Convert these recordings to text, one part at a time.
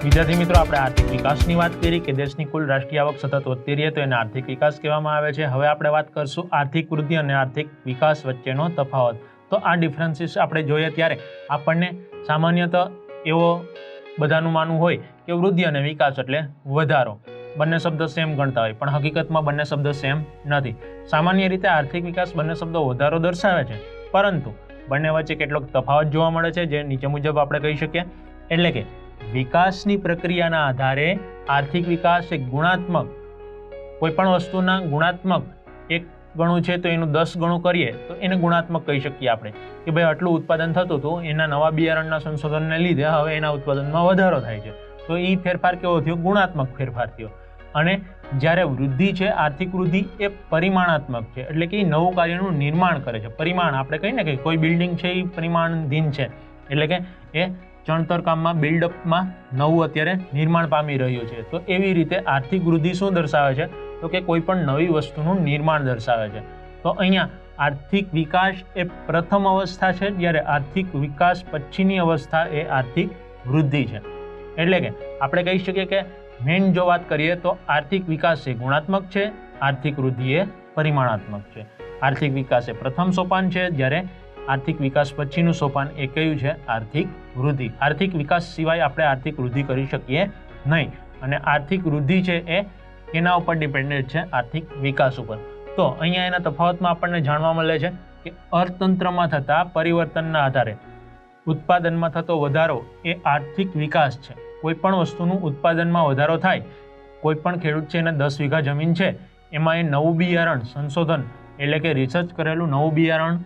વિદ્યાર્થી મિત્રો, આપણે આર્થિક વિકાસની વાત કરી કે દેશની કુલ રાષ્ટ્રીય આવક સતત વધતી રહે તો એને આર્થિક વિકાસ કહેવામાં આવે છે. હવે આપણે વાત કરશું આર્થિક વૃદ્ધિ અને આર્થિક વિકાસ વચ્ચેનો તફાવત. તો આ ડિફરન્સીસ આપણે જોઈએ ત્યારે આપણને સામાન્યતઃ એવો બધાનું માનવું હોય કે વૃદ્ધિ અને વિકાસ એટલે વધારો, બંને શબ્દ સેમ ગણતા હોય, પણ હકીકતમાં બંને શબ્દ સેમ નથી. સામાન્ય રીતે આર્થિક વિકાસ બંને શબ્દો વધારો દર્શાવે છે, પરંતુ બંને વચ્ચે કેટલોક તફાવત જોવા મળે છે, જે નીચે મુજબ આપણે કહી શકીએ. એટલે કે વિકાસની પ્રક્રિયાના આધારે આર્થિક વિકાસ એક ગુણાત્મક, કોઈ પણ વસ્તુના ગુણાત્મક 1 ગણું છે તો એનું 10 ગણું કરીએ તો એને ગુણાત્મક કહી શકીએ આપણે, કે ભાઈ આટલું ઉત્પાદન થતું હતું, એના નવા બિયારણના સંશોધનને લીધે હવે એના ઉત્પાદનમાં વધારો થાય છે, તો એ ફેરફાર કેવો થયો? ગુણાત્મક ફેરફાર થયો. અને જ્યારે વૃદ્ધિ છે, આર્થિક વૃદ્ધિ એ પરિમાણાત્મક છે, એટલે કે એ નવું કાર્યનું નિર્માણ કરે છે. પરિમાણ આપણે કહીએ ને કે કોઈ બિલ્ડિંગ છે એ પરિમાણધીન છે, એટલે કે એ ચણતર કામમાં, બિલ્ડઅપમાં નવું અત્યારે નિર્માણ પામી રહ્યું છે. તો એવી રીતે આર્થિક વૃદ્ધિ શું દર્શાવે છે? તો કે કોઈ પણ નવી વસ્તુનું નિર્માણ દર્શાવે છે. તો અહીંયા આર્થિક વિકાસ એ પ્રથમ અવસ્થા છે, જ્યારે આર્થિક વિકાસ પછીની અવસ્થા એ આર્થિક વૃદ્ધિ છે. એટલે કે આપણે કહી શકીએ કે મેઇન જો વાત કરીએ તો આર્થિક વિકાસ એ ગુણાત્મક છે, આર્થિક વૃદ્ધિ એ પરિમાણાત્મક છે. આર્થિક વિકાસ એ પ્રથમ સોપાન છે, જ્યારે આર્થિક વિકાસ પછીનું સોપાન એ કયું છે? આર્થિક વૃદ્ધિ. આર્થિક વિકાસ સિવાય આપણે આર્થિક વૃદ્ધિ કરી શકીએ નહીં, અને આર્થિક વૃદ્ધિ છે એ એના ઉપર ડિપેન્ડન્ટ છે, આર્થિક વિકાસ ઉપર. તો અહીંયા એના તફાવતમાં આપણને જાણવા મળે છે કે અર્થતંત્રમાં થતા પરિવર્તનના આધારે ઉત્પાદનમાં થતો વધારો એ આર્થિક વિકાસ છે. કોઈ પણ વસ્તુનું ઉત્પાદનમાં વધારો થાય, કોઈ પણ ખેડૂત છે એને 10 વીઘા જમીન છે, એમાં એ નવું બિયારણ સંશોધન એટલે કે રિસર્ચ કરેલું નવું બિયારણ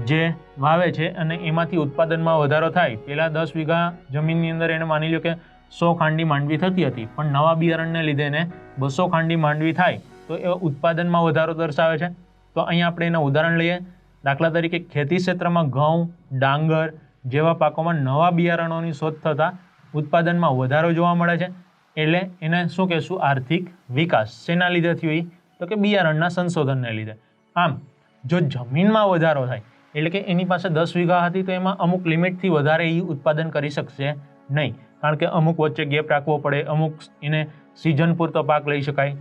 જે વાવે છે અને એમાંથી ઉત્પાદનમાં વધારો થાય. પહેલાં 10 વીઘા જમીનની અંદર એને માની લો કે 100 ખાંડી માંડવી થતી હતી, પણ નવા બિયારણને લીધે એને 200 ખાંડી માંડવી થાય, તો એ ઉત્પાદનમાં વધારો દર્શાવે છે. તો અહીંયા આપણે એના ઉદાહરણ લઈએ. દાખલા તરીકે ખેતી ક્ષેત્રમાં ઘઉં, ડાંગર જેવા પાકોમાં નવા બિયારણોની શોધ થતાં ઉત્પાદનમાં વધારો જોવા મળે છે, એટલે એને શું કહેશું? આર્થિક વિકાસ. શેના લીધે થયું? તો કે બિયારણના સંશોધનને લીધે. આમ જો જમીનમાં વધારો થાય, એટલે કે એની પાસે 10 વીઘા હતી તો એમાં અમુક લિમિટથી વધારે એ ઉત્પાદન કરી શકશે નહીં, કારણ કે અમુક વચ્ચે ગેપ રાખવો પડે, અમુક એને સિઝન પૂરતો પાક લઈ શકાય.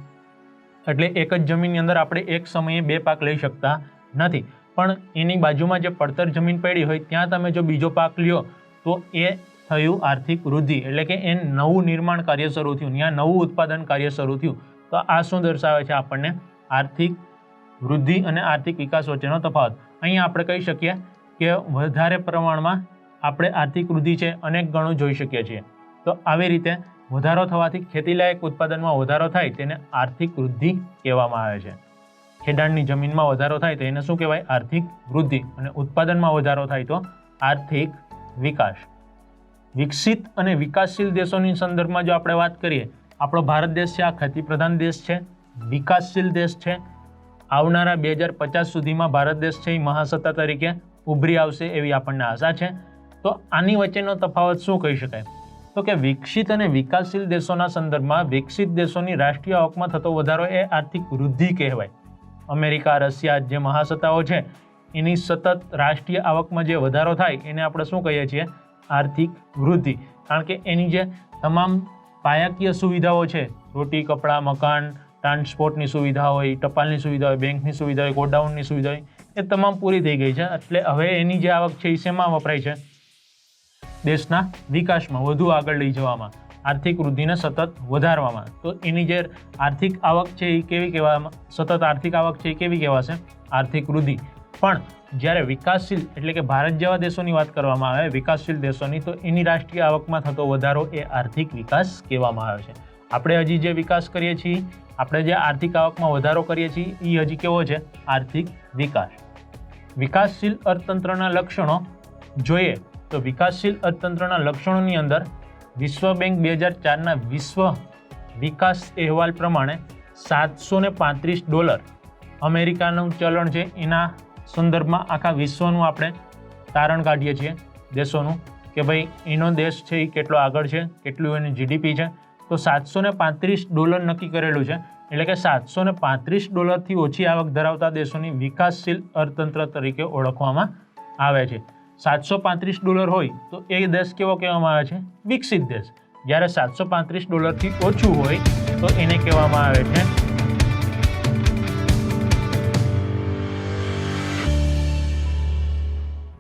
એટલે એક જ જમીનની અંદર આપણે એક સમયે 2 પાક લઈ શકતા નથી. પણ એની બાજુમાં જે પડતર જમીન પડી હોય ત્યાં તમે જો બીજો પાક લ્યો તો એ થયું આર્થિક વૃદ્ધિ, એટલે કે એ નવું નિર્માણ કાર્ય શરૂ થયું, ત્યાં નવું ઉત્પાદન કાર્ય શરૂ થયું. તો આ શું દર્શાવે છે? આપણને આર્થિક વૃદ્ધિ અને આર્થિક વિકાસ વચ્ચેનો તફાવત. અહીંયા આપણે કહી શકીએ કે વધારે પ્રમાણમાં આપણે આર્થિક વૃદ્ધિ છે અનેક ગણું જોઈ શકીએ છીએ. તો આવી રીતે વધારો થવાથી ખેતીલાયક ઉત્પાદનમાં વધારો થાય તેને આર્થિક વૃદ્ધિ કહેવામાં આવે છે. ખેડાણની જમીનમાં વધારો થાય તો એને શું કહેવાય? આર્થિક વૃદ્ધિ. અને ઉત્પાદનમાં વધારો થાય તો આર્થિક વિકાસ. વિકસિત અને વિકાસશીલ દેશોની સંદર્ભમાં જો આપણે વાત કરીએ, આપણો ભારત દેશ છે આ ખેતી પ્રધાન દેશ છે, વિકાસશીલ દેશ છે. આવનારા 2050 સુધીમાં ભારત દેશ છે એ મહાસત્તા તરીકે ઉભરી આવશે એવી આપણને આશા છે. તો આની વચ્ચેનો તફાવત શું કહી શકાય? તો કે વિકસિત અને વિકાસશીલ દેશોના સંદર્ભમાં વિકસિત દેશોની રાષ્ટ્રીય આવકમાં થતો વધારો એ આર્થિક વૃદ્ધિ કહેવાય. અમેરિકા, રશિયા જે મહાસત્તાઓ છે એની સતત રાષ્ટ્રીય આવકમાં જે વધારો થાય એને આપણે શું કહીએ છીએ? આર્થિક વૃદ્ધિ. કારણ કે એની જે તમામ પાયાકીય સુવિધાઓ છે, રોટી, કપડાં, મકાન, ટ્રાન્સપોર્ટની સુવિધા હોય, ટપાલની સુવિધા હોય, બેંકની સુવિધા હોય, ગોડાઉનની સુવિધા હોય, એ તમામ પૂરી થઈ ગઈ છે. એટલે હવે એની જે આવક છે એ શેમાં વપરાય છે? દેશના વિકાસમાં, વધુ આગળ લઈ જવામાં, આર્થિક વૃદ્ધિને સતત વધારવામાં. તો એની જે આર્થિક આવક છે એ કેવી કહેવામાં? સતત આર્થિક આવક છે એ કેવી કહેવાશે? આર્થિક વૃદ્ધિ. પણ જ્યારે વિકાસશીલ એટલે કે ભારત જેવા દેશોની વાત કરવામાં આવે, વિકાસશીલ દેશોની, તો એની રાષ્ટ્રીય આવકમાં થતો વધારો એ આર્થિક વિકાસ કહેવામાં આવે છે. આપણે હજી જે વિકાસ કરીએ છીએ, આપણે જે આર્થિક આવકમાં વધારો કરીએ છીએ એ હજી કેવો છે? આર્થિક વિકાસ. વિકાસશીલ અર્થતંત્રના લક્ષણો જોઈએ તો વિકાસશીલ અર્થતંત્રના લક્ષણોની અંદર વિશ્વ બેંક 2004ના વિશ્વ વિકાસ અહેવાલ પ્રમાણે $735 અમેરિકાનું ચલણ છે એના સંદર્ભમાં આખા વિશ્વનું આપણે તારણ કાઢીએ છીએ દેશોનું, કે ભાઈ એનો દેશ છે એ કેટલો આગળ છે, કેટલું એની જીડીપી છે. તો $735 નક્કી કરેલું છે, એટલે કે $735થી ઓછી આવક ધરાવતા દેશોની વિકાસશીલ અર્થતંત્ર તરીકે ઓળખવામાં આવે છે. $735 હોય તો એ દેશ કેવો કહેવામાં આવે છે? વિકસિત દેશ. જ્યારે $735 ઓછું હોય તો એને કહેવામાં આવે છે